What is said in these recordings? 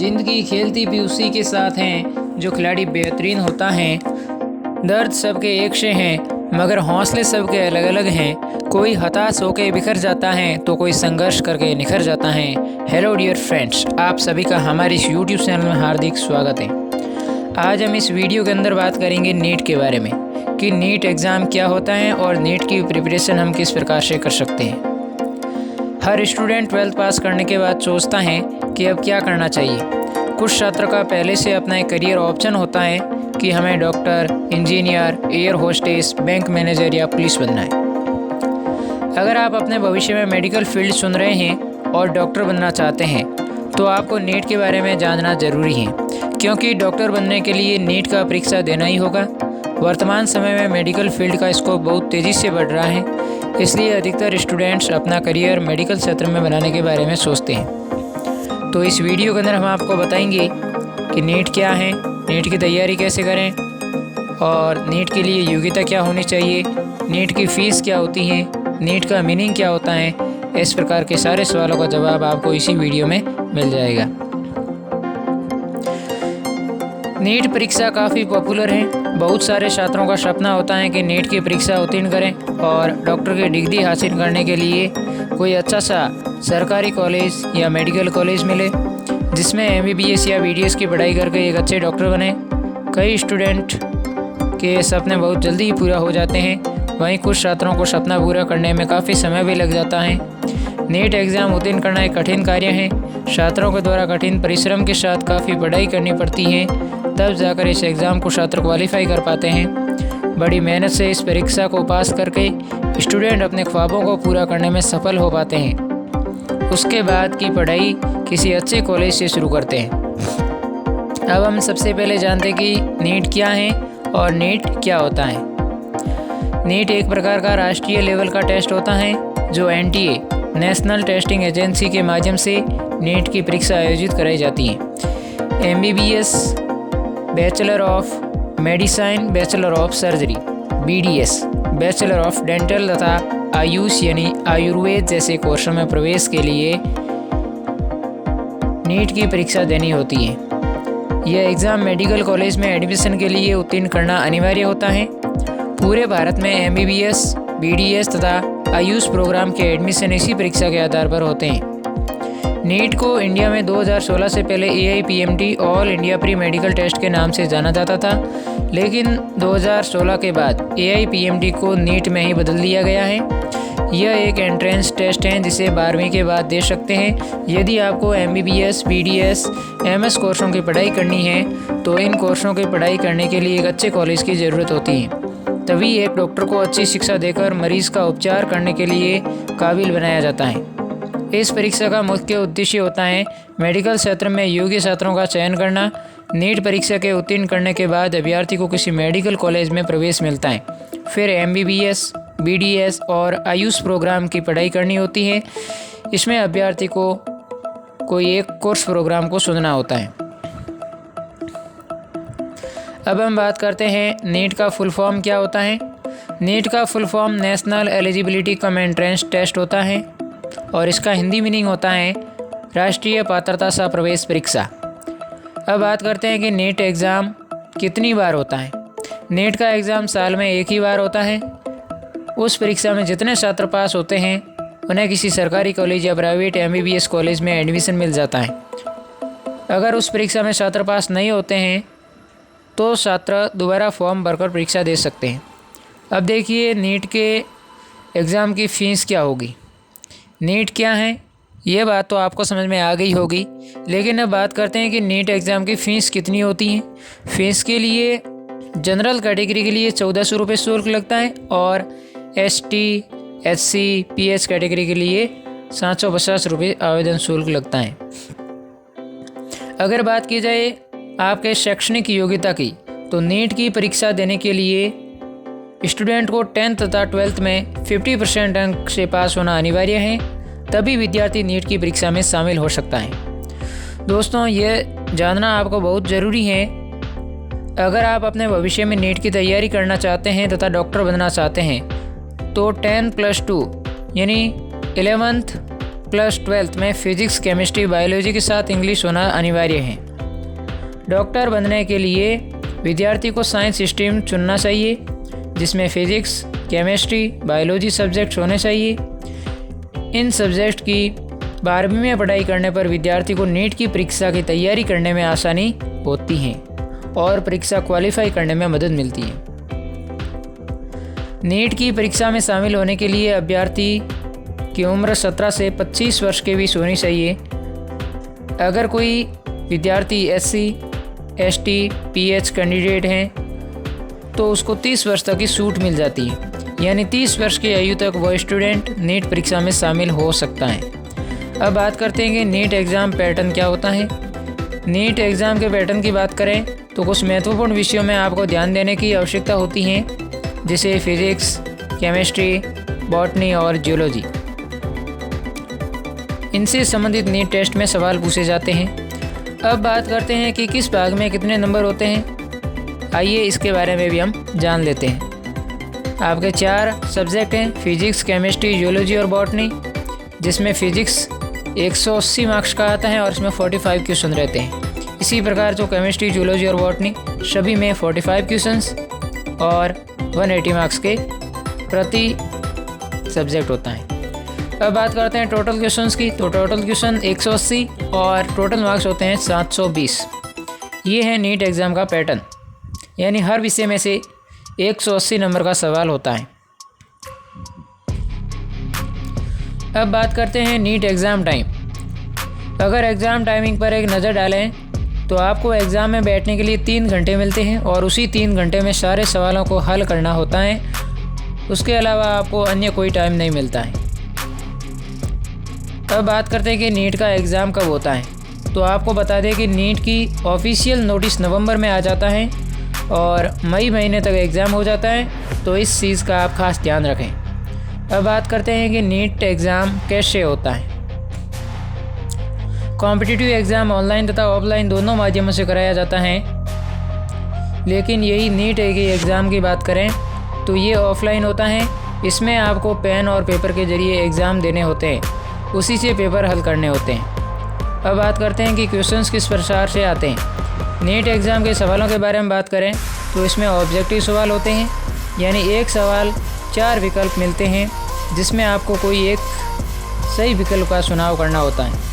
जिंदगी खेलती भी उसी के साथ हैं जो खिलाड़ी बेहतरीन होता है। दर्द सबके एक से हैं मगर हौसले सबके अलग अलग हैं। कोई हताश होकर बिखर जाता है तो कोई संघर्ष करके निखर जाता है। हेलो डियर फ्रेंड्स, आप सभी का हमारे इस यूट्यूब चैनल में हार्दिक स्वागत है। आज हम इस वीडियो के अंदर बात करेंगे नीट के बारे में कि नीट एग्ज़ाम क्या होता है और नीट की प्रिपरेशन हम किस प्रकार से कर सकते हैं। हर स्टूडेंट 12th पास करने के बाद सोचता है कि अब क्या करना चाहिए। कुछ छात्र का पहले से अपना एक करियर ऑप्शन होता है कि हमें doctor, engineer, air hostess, bank manager या पुलिस बनना है। अगर आप अपने भविष्य में मेडिकल फील्ड चुन रहे हैं और डॉक्टर बनना चाहते हैं तो आपको नीट के बारे में जानना ज़रूरी है, क्योंकि डॉक्टर बनने के लिए नीट का परीक्षा देना ही होगा। वर्तमान समय में मेडिकल फील्ड का स्कोप बहुत तेज़ी से बढ़ रहा है, इसलिए अधिकतर स्टूडेंट्स अपना करियर मेडिकल क्षेत्र में बनाने के बारे में सोचते हैं। तो इस वीडियो के अंदर हम आपको बताएंगे कि नीट क्या है, नीट की तैयारी कैसे करें और नीट के लिए योग्यता क्या होनी चाहिए, नीट की फ़ीस क्या होती है, नीट का मीनिंग क्या होता है। इस प्रकार के सारे सवालों का जवाब आपको इसी वीडियो में मिल जाएगा। नीट परीक्षा काफ़ी पॉपुलर है। बहुत सारे छात्रों का सपना होता है कि नीट की परीक्षा उत्तीर्ण करें और डॉक्टर की डिग्री हासिल करने के लिए कोई अच्छा सा सरकारी कॉलेज या मेडिकल कॉलेज मिले जिसमें MBBS या BDS की पढ़ाई करके एक अच्छे डॉक्टर बने। कई स्टूडेंट के सपने बहुत जल्दी ही पूरा हो जाते हैं, वहीं कुछ छात्रों को सपना पूरा करने में काफ़ी समय भी लग जाता है। नीट एग्ज़ाम उत्तीर्ण करना एक कठिन कार्य है। छात्रों के द्वारा कठिन परिश्रम के साथ काफ़ी पढ़ाई करनी पड़ती है, तब जाकर इस एग्ज़ाम को छात्र क्वालिफाई कर पाते हैं। बड़ी मेहनत से इस परीक्षा को पास करके स्टूडेंट अपने ख्वाबों को पूरा करने में सफल हो पाते हैं। उसके बाद की पढ़ाई किसी अच्छे कॉलेज से शुरू करते हैं। अब हम सबसे पहले जानते हैं कि नीट क्या है और नीट क्या होता है। नीट एक प्रकार का राष्ट्रीय लेवल का टेस्ट होता है जो NTA नेशनल टेस्टिंग एजेंसी के माध्यम से नीट की परीक्षा आयोजित कराई जाती है। MBBS, bachelor of medicine, bachelor of surgery, BDS, bachelor of dental तथा आयुष यानी आयुर्वेद जैसे कोर्सों में प्रवेश के लिए नीट की परीक्षा देनी होती है। यह एग्ज़ाम मेडिकल कॉलेज में एडमिशन के लिए उत्तीर्ण करना अनिवार्य होता है। पूरे भारत में MBBS, BDS तथा आयुष प्रोग्राम के एडमिशन इसी परीक्षा के आधार पर होते हैं। नीट को इंडिया में 2016 से पहले AIPMT all India pre medical test के नाम से जाना जाता था, लेकिन 2016 के बाद AIPMT को नीट में ही बदल दिया गया है। यह एक एंट्रेंस टेस्ट है जिसे 12वीं के बाद दे सकते हैं। यदि आपको MBBS, BDS, MS कोर्सों की पढ़ाई करनी है तो इन कोर्सों की पढ़ाई करने के लिए एक अच्छे कॉलेज की ज़रूरत होती है, तभी एक डॉक्टर को अच्छी शिक्षा देकर मरीज का उपचार करने के लिए काबिल बनाया जाता है। इस परीक्षा का मुख्य उद्देश्य होता है मेडिकल क्षेत्र में योग्य छात्रों का चयन करना। नीट परीक्षा के उत्तीर्ण करने के बाद अभ्यर्थी को किसी मेडिकल कॉलेज में प्रवेश मिलता है। फिर MBBS, BDS और आयुष प्रोग्राम की पढ़ाई करनी होती है। इसमें अभ्यर्थी को कोई एक कोर्स प्रोग्राम को चुनना होता है। अब हम बात करते हैं नीट का फुल फॉर्म क्या होता है। नीट का full form national eligibility cum entrance test होता है और इसका हिंदी मीनिंग होता है राष्ट्रीय पात्रता सह प्रवेश परीक्षा। अब बात करते हैं कि नीट एग्ज़ाम कितनी बार होता है। नीट का एग्ज़ाम साल में एक ही बार होता है। उस परीक्षा में जितने छात्र पास होते हैं उन्हें किसी सरकारी कॉलेज या प्राइवेट MBBS कॉलेज में एडमिशन मिल जाता है। अगर उस परीक्षा में छात्र पास नहीं होते हैं तो छात्र दोबारा फॉर्म भरकर परीक्षा दे सकते हैं। अब देखिए नीट के एग्ज़ाम की फ़ीस क्या होगी। नीट क्या है ये बात तो आपको समझ में आ गई होगी, लेकिन अब बात करते हैं कि नीट एग्ज़ाम की फ़ीस कितनी होती है। फ़ीस के लिए जनरल कैटेगरी के लिए 1400 रुपये शुल्क लगता है और ST, SC, PH कैटेगरी के लिए 750 रुपये आवेदन शुल्क लगता है। अगर बात की जाए आपके शैक्षणिक योग्यता की तो नीट की परीक्षा देने के लिए स्टूडेंट को 10th तथा 12th में 50% अंक से पास होना अनिवार्य है, तभी विद्यार्थी नीट की परीक्षा में शामिल हो सकता है। दोस्तों, यह जानना आपको बहुत ज़रूरी है। अगर आप अपने भविष्य में नीट की तैयारी करना चाहते हैं तथा डॉक्टर बनना चाहते हैं तो 10+2 यानी 11th प्लस 12th में फिजिक्स, केमिस्ट्री, बायोलॉजी के साथ इंग्लिश होना अनिवार्य है। डॉक्टर बनने के लिए विद्यार्थी को साइंस स्ट्रीम चुनना चाहिए, जिसमें फिजिक्स, केमिस्ट्री, बायोलॉजी सब्जेक्ट्स होने चाहिए। इन सब्जेक्ट की 12वीं में पढ़ाई करने पर विद्यार्थी को नीट की परीक्षा की तैयारी करने में आसानी होती है और परीक्षा क्वालिफाई करने में मदद मिलती है। नीट की परीक्षा में शामिल होने के लिए अभ्यर्थी की उम्र 17 से 25 वर्ष के बीच होनी चाहिए। अगर कोई विद्यार्थी SC, ST, PH कैंडिडेट हैं तो उसको 30 वर्ष तक की छूट मिल जाती है, यानी 30 वर्ष की आयु तक वह स्टूडेंट नीट परीक्षा में शामिल हो सकता है। अब बात करते हैं कि नीट एग्ज़ाम पैटर्न क्या होता है। नीट एग्ज़ाम के पैटर्न की बात करें तो कुछ महत्वपूर्ण विषयों में आपको ध्यान देने की आवश्यकता होती है, जैसे फिजिक्स, केमिस्ट्री, बॉटनी और जियोलॉजी। इनसे संबंधित नीट टेस्ट में सवाल पूछे जाते हैं। अब बात करते हैं कि किस भाग में कितने नंबर होते हैं। आइए इसके बारे में भी हम जान लेते हैं। आपके 4 सब्जेक्ट हैं, फिजिक्स, केमिस्ट्री, जियोलॉजी और बॉटनी, जिसमें फिजिक्स 180 मार्क्स का आता है और इसमें 45 क्वेश्चन रहते हैं। इसी प्रकार जो केमिस्ट्री, जियोलॉजी और बॉटनी सभी में 45 क्वेश्चंस और 180 मार्क्स के प्रति सब्जेक्ट होता है। अब बात करते हैं टोटल क्वेश्चंस की, तो टोटल क्वेश्चन 180 और टोटल मार्क्स होते हैं 720। ये है नीट एग्ज़ाम का पैटर्न, यानी हर विषय में से 180 नंबर का सवाल होता है। अब बात करते हैं नीट एग्ज़ाम टाइम। अगर एग्ज़ाम टाइमिंग पर एक नज़र डालें तो आपको एग्ज़ाम में बैठने के लिए 3 घंटे मिलते हैं और उसी 3 घंटे में सारे सवालों को हल करना होता है। उसके अलावा आपको अन्य कोई टाइम नहीं मिलता है। अब बात करते हैं कि नीट का एग्ज़ाम कब होता है। तो आपको बता दें कि नीट की ऑफिशियल नोटिस नवंबर में आ जाता है और मई महीने तक एग्ज़ाम हो जाता है, तो इस चीज़ का आप खास ध्यान रखें। अब बात करते हैं कि नीट एग्ज़ाम कैसे होता है। कॉम्पिटिटिव एग्ज़ाम ऑनलाइन तथा ऑफलाइन दोनों माध्यमों से कराया जाता है, लेकिन यही नीट एग्ज़ाम की बात करें तो ये ऑफलाइन होता है। इसमें आपको पेन और पेपर के ज़रिए एग्ज़ाम देने होते हैं, उसी से पेपर हल करने होते हैं। अब बात करते हैं कि क्वेश्चंस किस प्रकार से आते हैं। नीट एग्ज़ाम के सवालों के बारे में बात करें तो इसमें ऑब्जेक्टिव सवाल होते हैं, यानी एक सवाल 4 विकल्प मिलते हैं, जिसमें आपको कोई एक सही विकल्प का चुनाव करना होता है।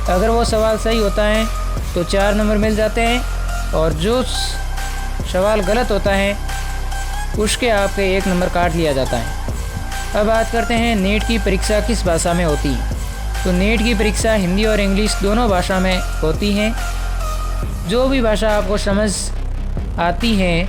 अगर वो सवाल सही होता है तो 4 नंबर मिल जाते हैं और जो सवाल गलत होता है उसके आपके 1 नंबर काट लिया जाता है। अब बात करते हैं नीट की परीक्षा किस भाषा में होती है। तो नीट की परीक्षा हिंदी और इंग्लिश दोनों भाषा में होती हैं। जो भी भाषा आपको समझ आती है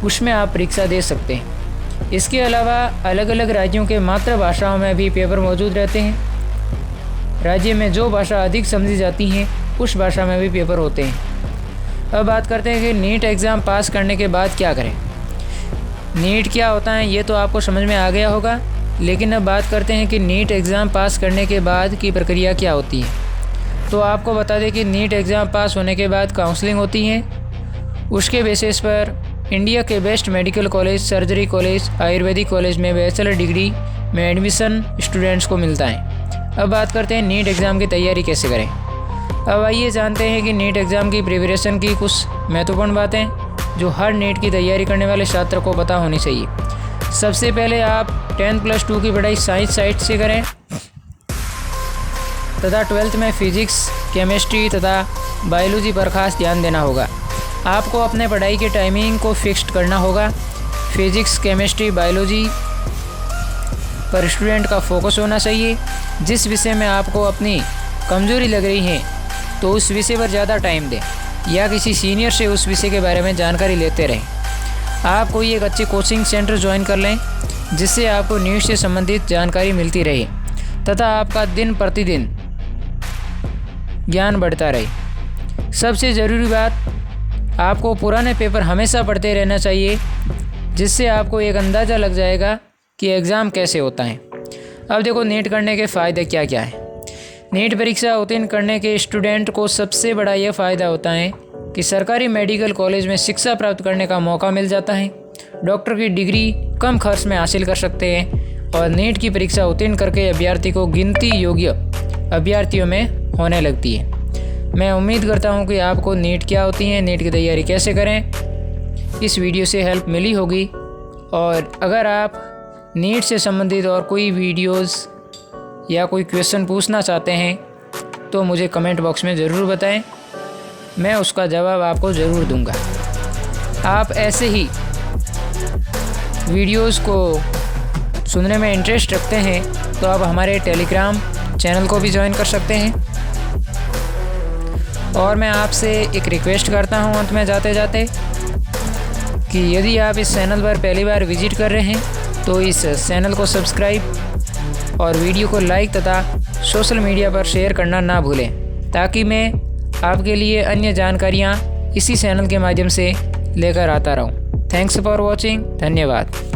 उसमें आप परीक्षा दे सकते हैं। इसके अलावा अलग अलग राज्यों के मातृभाषाओं में भी पेपर मौजूद रहते हैं। राज्य में जो भाषा अधिक समझी जाती है उस भाषा में भी पेपर होते हैं। अब बात करते हैं कि नीट एग्ज़ाम पास करने के बाद क्या करें। नीट क्या होता है ये तो आपको समझ में आ गया होगा, लेकिन अब बात करते हैं कि नीट एग्ज़ाम पास करने के बाद की प्रक्रिया क्या होती है। तो आपको बता दें कि नीट एग्ज़ाम पास होने के बाद काउंसलिंग होती है। उसके बेसिस पर इंडिया के best medical college, surgery college, Ayurvedic college में बैचलर डिग्री में एडमिशन स्टूडेंट्स को मिलता है। अब बात करते हैं नीट एग्ज़ाम की तैयारी कैसे करें। अब आइए जानते हैं कि नीट एग्ज़ाम की प्रिपरेशन की कुछ महत्वपूर्ण बातें जो हर नीट की तैयारी करने वाले छात्र को पता होनी चाहिए। सबसे पहले आप 10+2 की पढ़ाई साइंस साइट से करें तथा 12th में फिजिक्स, केमिस्ट्री तथा बायोलॉजी पर खास ध्यान देना होगा। आपको अपने पढ़ाई के टाइमिंग को फिक्स्ड करना होगा। फिजिक्स, केमिस्ट्री, बायोलॉजी पर स्टूडेंट का फोकस होना चाहिए। जिस विषय में आपको अपनी कमज़ोरी लग रही है तो उस विषय पर ज़्यादा टाइम दें या किसी सीनियर से उस विषय के बारे में जानकारी लेते रहें। आप कोई एक अच्छे कोचिंग सेंटर ज्वाइन कर लें जिससे आपको नीट से संबंधित जानकारी मिलती रहे तथा आपका दिन प्रतिदिन ज्ञान बढ़ता रहे। सबसे ज़रूरी बात, आपको पुराने पेपर हमेशा पढ़ते रहना चाहिए, जिससे आपको एक अंदाज़ा लग जाएगा कि एग्ज़ाम कैसे होता है। अब देखो नीट करने के फ़ायदे क्या क्या हैं। नीट परीक्षा उत्तीर्ण करने के स्टूडेंट को सबसे बड़ा यह फ़ायदा होता है कि सरकारी मेडिकल कॉलेज में शिक्षा प्राप्त करने का मौका मिल जाता है। डॉक्टर की डिग्री कम खर्च में हासिल कर सकते हैं और नीट की परीक्षा उत्तीर्ण करके अभ्यर्थी को गिनती योग्य अभ्यर्थियों में होने लगती है। मैं उम्मीद करता हूँ कि आपको नीट क्या होती है, नीट की तैयारी कैसे करें, इस वीडियो से हेल्प मिली होगी। और अगर आप नीट से संबंधित और कोई वीडियोस या कोई क्वेश्चन पूछना चाहते हैं तो मुझे कमेंट बॉक्स में ज़रूर बताएं, मैं उसका जवाब आपको ज़रूर दूंगा। आप ऐसे ही वीडियोस को सुनने में इंटरेस्ट रखते हैं तो आप हमारे टेलीग्राम चैनल को भी ज्वाइन कर सकते हैं। और मैं आपसे एक रिक्वेस्ट करता हूं अंत में जाते जाते कि यदि आप इस चैनल पर पहली बार विजिट कर रहे हैं तो इस चैनल को सब्सक्राइब और वीडियो को लाइक तथा सोशल मीडिया पर शेयर करना ना भूलें, ताकि मैं आपके लिए अन्य जानकारियाँ इसी चैनल के माध्यम से लेकर आता रहूँ। Thanks for watching. धन्यवाद।